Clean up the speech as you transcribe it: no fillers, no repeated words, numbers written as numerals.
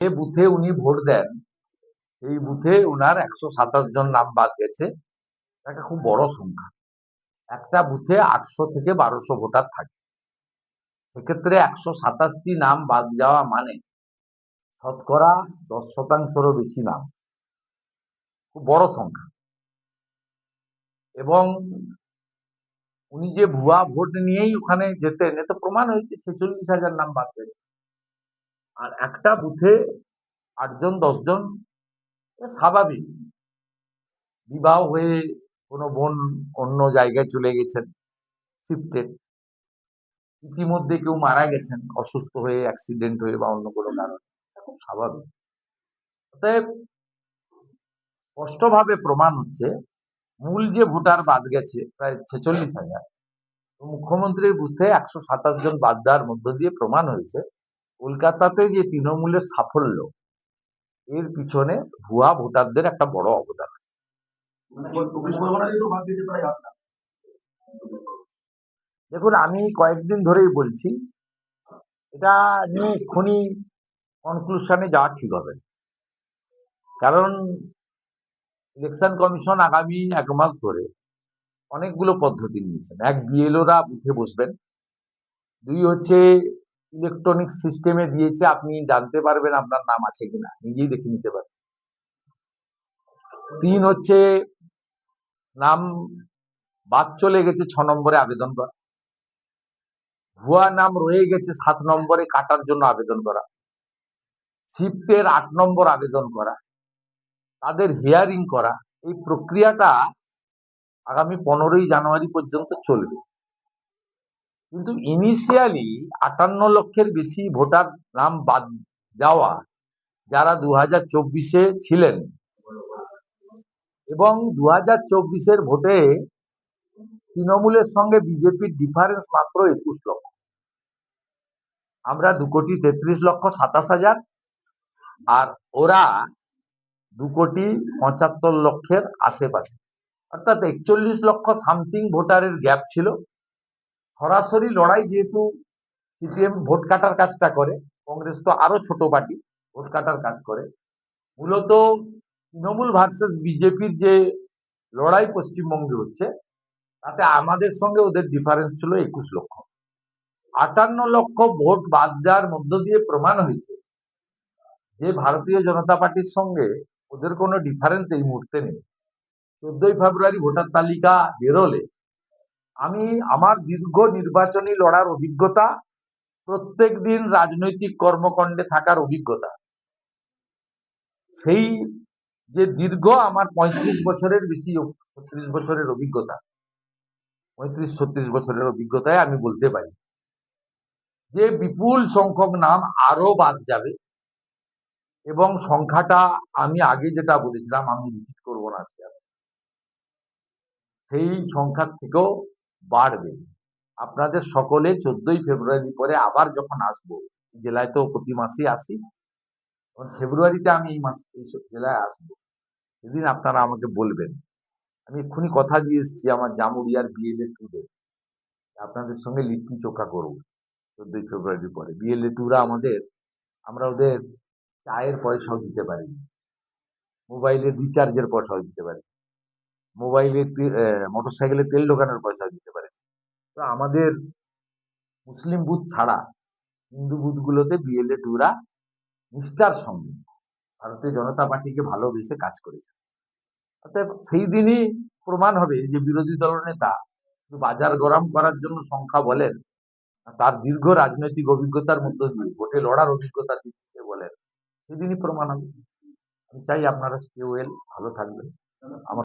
যে বুথে উনি ভোট দেন সেই বুথে উনার ১২৭ জন নাম বাদ গেছে। একটা খুব বড় সংখ্যা। একটা বুথে ৮০০ থেকে ১২০০ ভোটার থাকে। সেক্ষেত্রে ১২৭টি নাম বাদ যাওয়া মানে শতকরা ১০%-রও বেশি নাম। খুব বড় সংখ্যা। এবং উনি যে ভুয়া ভোট নিয়েই ওখানে যেতেন, এতে প্রমাণ হয়েছে ৪৬,০০০ নাম বাদ গেছে। আর একটা বুথে ৮ জন ১০ জন স্বাভাবিক। বিবাহ হয়ে কোনো বোন অন্য জায়গায় চলে গেছেন, শিফটেড। ইতিমধ্যে কেউ মারা গেছেন অসুস্থ হয়ে, অ্যাক্সিডেন্ট হয়ে বা অন্য কোনো কারণে। এটা খুব স্বাভাবিক। অতএব স্পষ্টভাবে প্রমাণ হচ্ছে মূল যে ভোটার বাদ গেছে প্রায় ৪৬,০০০, মুখ্যমন্ত্রীর বুথে ১২৭ জন বাদ দেওয়ার মধ্য দিয়ে প্রমাণ হয়েছে কলকাতাতে যে তৃণমূলের সাফল্য, এর পিছনে ভুয়া ভোটারদের একটা বড় অবদান। দেখুন, আমি কয়েকদিন ধরেই বলছি, এটা নিয়ে এক্ষুনি কনক্লুশনে যাওয়া ঠিক হবে। কারণ ইলেকশন কমিশন আগামী ১ মাস ধরে অনেকগুলো পদ্ধতি নিয়েছেন। এক, বিএলওরা বুথে বসবেন। ২ হচ্ছে ইলেকট্রনিক সিস্টেমে দিয়েছে, আপনি জানতে পারবেন আপনার নাম আছে কিনা, নিজেই দেখে নিতে পারবেন। ৩ হচ্ছে নাম বাদ চলে গেছে ৬ নম্বরে আবেদন করা, ভুয়া নাম রয়ে গেছে ৭ নম্বরে কাটার জন্য আবেদন করা, শিফটের ৮ নম্বর আবেদন করা, তাদের হিয়ারিং করা। এই প্রক্রিয়াটা আগামী ১৫ই জানুয়ারি পর্যন্ত চলবে। কিন্তু ইনিশিয়ালি ৫৮ লক্ষের বেশি ভোটার নাম বাদ যাওয়া, যারা ২০২৪-এ ছিলেন, এবং ২০২৪-এর ভোটে তৃণমূলের সঙ্গে বিজেপির ডিফারেন্স মাত্র ২১ লক্ষ। আমরা ২,৩৩,২৭,০০০ আর ওরা ২,৭৫,০০,০০০ আশেপাশে, অর্থাৎ ৪১ লক্ষ সামথিং ভোটারের গ্যাপ ছিল। সরাসরি লড়াই, যেহেতু সিপিএম ভোট কাটার কাজটা করে, কংগ্রেস তো আরো ছোট পার্টি, ভোট কাটার কাজ করে। মূলত তৃণমূল ভার্সেস বিজেপির যে লড়াই পশ্চিমবঙ্গে হচ্ছে, তাতে আমাদের সঙ্গে ওদের ডিফারেন্স ছিল ২১ লক্ষ। ৫৮ লক্ষ ভোট বাদ দেওয়ার মধ্য দিয়ে প্রমাণ হয়েছে যে ভারতীয় জনতা পার্টির সঙ্গে ওদের কোনো ডিফারেন্স এই মুহূর্তে নেই। ১৪ই ফেব্রুয়ারি ভোটার তালিকা বেরোলে আমি আমার দীর্ঘ নির্বাচনী লড়ার অভিজ্ঞতা, প্রত্যেক দিন রাজনৈতিক কর্মকাণ্ডে থাকার অভিজ্ঞতা, সেই যে দীর্ঘ আমার ৩৫ বছরের বেশি, ৩৬ বছরের অভিজ্ঞতা, ৩৫-৩৬ বছরের অভিজ্ঞতায় আমি বলতে পারি যে বিপুল সংখ্যক নাম আরো বাদ যাবে। এবং সংখ্যাটা আমি আগে যেটা বলেছিলাম, আমি রিপিট করবো না আজকে, সেই সংখ্যার থেকেও বাড়বে। আপনাদের সকলে ১৪ই ফেব্রুয়ারি পরে আবার যখন আসবো, জেলায় তো প্রতি মাসেই আসি, ফেব্রুয়ারিতে আমি এই জেলায় আসবো, সেদিন আপনারা আমাকে বলবেন। আমি এক্ষুনি কথা দিয়ে এসেছি আমার জামুরিয়ার বিএলএ টুদের, আপনাদের সঙ্গে লিট্টি চোখা করবো ১৪ই ফেব্রুয়ারি পরে। বিএলএ টুরা আমরা ওদের চায়ের পয়সাও দিতে পারি, মোবাইলের রিচার্জের পয়সাও দিতে পারি, মোবাইলে মোটরসাইকেলে তেল ঢোকানোর পয়সাও দিতে পারি। তো আমাদের মুসলিম বুথ ছাড়া হিন্দু বুথগুলোতে বিএলএ টুরা নিষ্ঠার সঙ্গে ভারতীয় জনতা পার্টিকে ভালোবেসে কাজ করেছে। অর্থাৎ সেই দিনই প্রমাণ হবে যে বিরোধী দলনেতা বাজার গরম করার জন্য সংখ্যা বলেন, তার দীর্ঘ রাজনৈতিক অভিজ্ঞতার মধ্য দিয়ে ভোটে লড়ার অভিজ্ঞতা দিতে বলেন, সেদিনই প্রমাণ হবে। আমি চাই আপনারা স্টে ওয়েল, ভালো থাকবেন। আমার